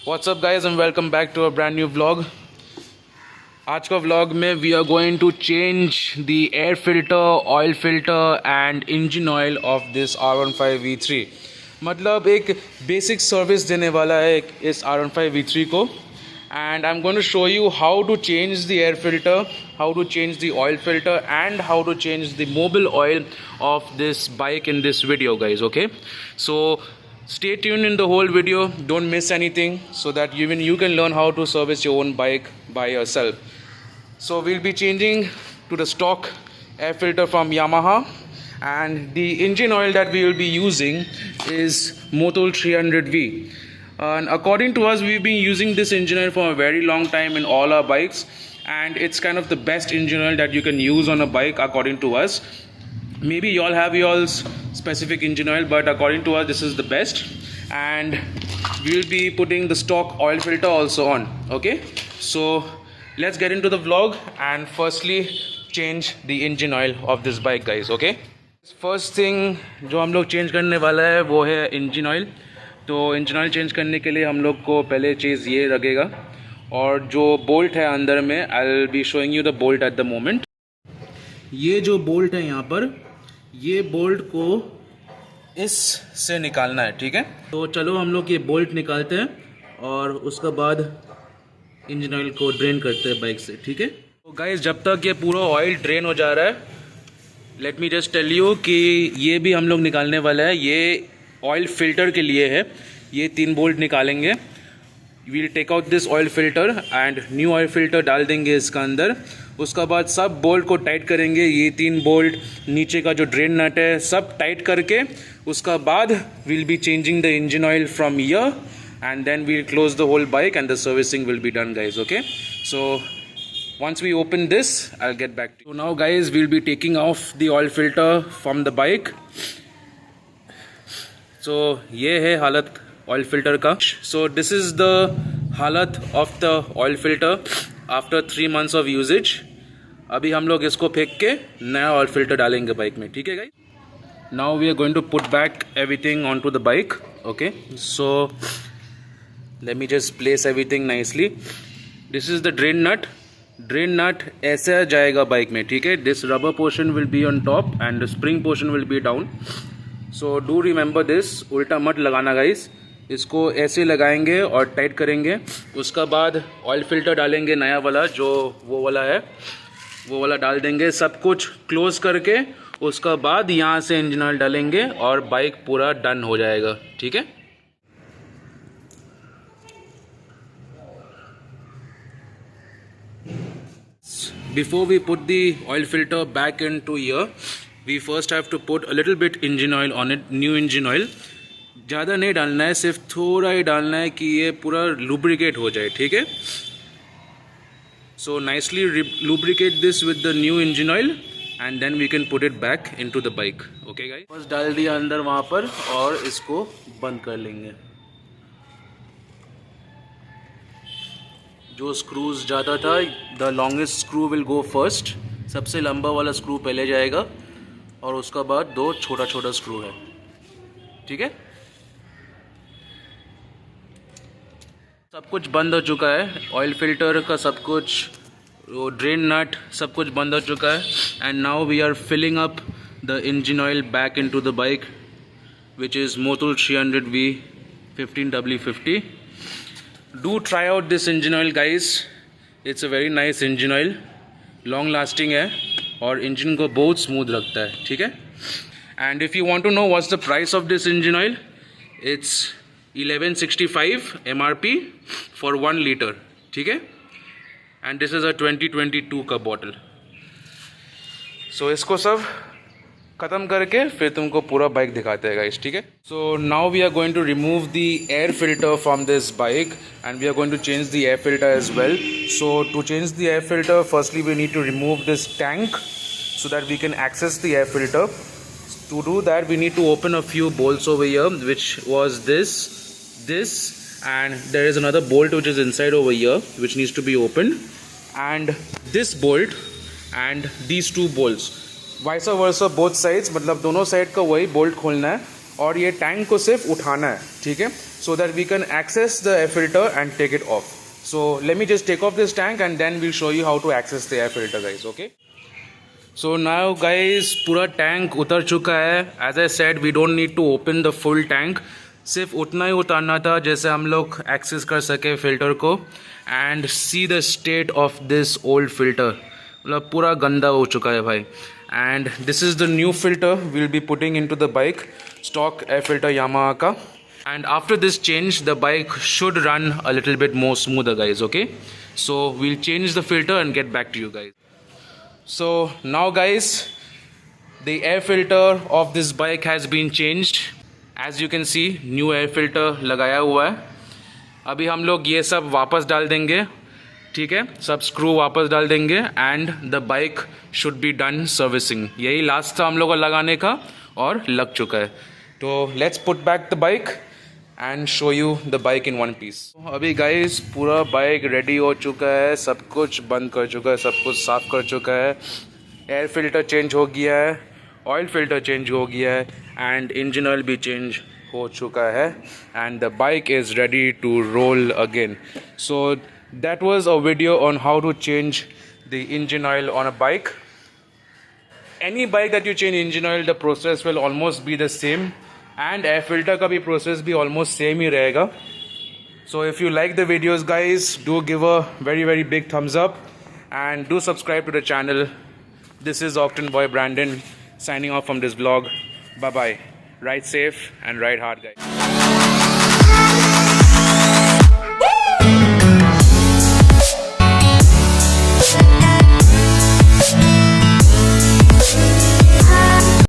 WhatsApp guys and welcome back to a brand new vlog. आज का vlog में we are going to change the air filter, oil filter and engine oil of this R15V3। मतलब एक basic service देने वाला है इस R15V3 को। And I am going to show you how to change the air filter, how to change the oil filter and how to change the mobile oil of this bike in this video guys. Okay, so stay tuned in the whole video, don't miss anything, so that even you can learn how to service your own bike by yourself. So we'll be changing to the stock air filter from Yamaha, and the engine oil that we will be using is Motul 300V. And according to us, we've been using this engine oil for a very long time in all our bikes, and it's kind of the best engine oil that you can use on a bike according to us. Maybe you all have y'all's specific engine oil, but according to us this is the best, and we'll be putting the stock oil filter also on. Okay, so let's get into the vlog and firstly change the engine oil of this bike guys. Okay, first thing जो हम लोग change करने वाला है वो है engine oil. तो engine oil change करने के लिए हम लोग को पहले चीज़ ये लगेगा, और जो बोल्ट है अंदर में, I will be showing you the bolt at the moment. ये जो बोल्ट है यहाँ पर, ये बोल्ट को इस से निकालना है, ठीक है। तो चलो हम लोग ये बोल्ट निकालते हैं और उसके बाद इंजन ऑयल को ड्रेन करते हैं बाइक से, ठीक है। तो गाइस जब तक ये पूरा ऑयल ड्रेन हो जा रहा है, let me just tell you कि ये भी हम लोग निकालने वाला है। ये ऑयल फिल्टर के लिए है, ये 3 बोल्ट निकालेंगे। We'll take out this oil filter and new oil filter डाल देंगे इसका अंदर। उसका बाद सब बोल्ट को टाइट करेंगे, ये 3 बोल्ट, नीचे का जो ड्रेन नट है सब टाइट करके। उसका बाद we'll be changing the engine oil from here, and then we'll close the whole bike and the servicing will be done guys. Okay, so once we open this I'll get back to you. So now guys we'll be taking off the oil filter from the bike. So ये है हालत oil filter का। So this is the हालत of the oil filter after 3 months of usage. अभी हम लोग इसको फेंक के नया ऑयल फिल्टर डालेंगे बाइक में, ठीक है guys. Now we are going to put back everything on to the bike. Okay, so let me just place everything nicely. This is the drain nut. Drain nut ऐसे जाएगा bike में, ठीक है। This rubber portion will be on top and the spring portion will be down. So do remember this, उल्टा मत लगाना guys. इसको ऐसे लगाएंगे और टाइट करेंगे। उसका बाद ऑयल फिल्टर डालेंगे नया वाला, जो वो वाला है वो वाला डाल देंगे। सब कुछ क्लोज करके उसका बाद यहाँ से इंजन ऑयल डालेंगे और बाइक पूरा डन हो जाएगा, ठीक है। Before we put the oil filter back into here, we first have to put a little bit engine oil on it, new engine oil। ज़्यादा नहीं डालना है, सिर्फ थोड़ा ही डालना है कि ये पूरा लुब्रिकेट हो जाए, ठीक है। So nicely lubricate this with the new engine oil and then we can put it back into the bike. Okay guys, first डाल दिया अंदर वहाँ पर और इसको बंद कर लेंगे। जो स्क्रूज ज़्यादा था, the longest screw will go first. सबसे लंबा वाला स्क्रू पहले जाएगा और उसका बाद 2 छोटा छोटा स्क्रू है, ठीक है। सब कुछ बंद हो चुका है, ऑयल फिल्टर का सब कुछ, वो ड्रेन नट सब कुछ बंद हो चुका है। And now we are filling up the engine oil back into the bike which is Motul 300V 15W50। Do try out this engine oil guys, it's a very nice engine oil, long lasting है और engine को बहुत smooth रखता है, ठीक है। And if you want to know what's the price of this engine oil, it's 1165 MRP for 1 litre, ठीक है। एंड दिस इज़ अ 2022 का बॉटल। सो इसको सब ख़त्म करके फिर तुमको पूरा बाइक दिखाते हैं गाइस, ठीक है। So now we are going to remove the air filter from this bike and we are going to change the air filter as well. So to change the air filter, firstly we need to remove this tank so that we can access the air filter. To do that we need to open a few bolts over here, which was this, and there is another bolt which is inside over here which needs to be opened, and this bolt and these 2 bolts, वाइसा versa both sides, मतलब दोनों side का वही bolt खोलना है और ये tank को सिर्फ उठाना है, ठीक है। so that we can access the air filter and take it off. So let me just take off this tank and then we'll show you how to access the air filter, guys. Okay. So now guys, पूरा tank उतर चुका है. As I said, we don't need to open the full tank. सिर्फ उतना ही उतारना था जैसे हम लोग एक्सेस कर सके फिल्टर को. And see the state of this old filter. मतलब पूरा गंदा हो चुका है भाई. And this is the new filter we'll be putting into the bike. Stock air filter Yamaha का. And after this change, the bike should run a little bit more smoother, guys. Okay, so we'll change the filter and get back to you guys. So now guys, the air filter of this bike has been changed. As you can see, new air filter लगाया हुआ है. अभी हम लोग ये सब वापस डाल देंगे. ठीक है, सब स्क्रू वापस डाल देंगे and the bike should be done servicing. यही लास्ट था हम लोग को लगाने का और लग चुका है. तो let's put back the bike and show you the bike in one piece. अभी guys पूरा बाइक रेडी हो चुका है. सब कुछ बंद कर चुका है, सब कुछ साफ़ कर चुका है. एयर फिल्टर चेंज हो गया है, ऑयल फिल्टर चेंज हो गया है एंड इंजन ऑयल भी चेंज हो चुका है. And the bike is ready to roll again. So that was a video on how to change the engine oil on a bike. Any bike that you change engine oil, the process will almost be the same, and air filter का भी process भी almost same ही रहेगा. So if you like the videos guys, do give a very big thumbs up and do subscribe to the channel. This is Octane Boy Brandon signing off from this vlog. Bye bye. Ride safe and ride hard, guys.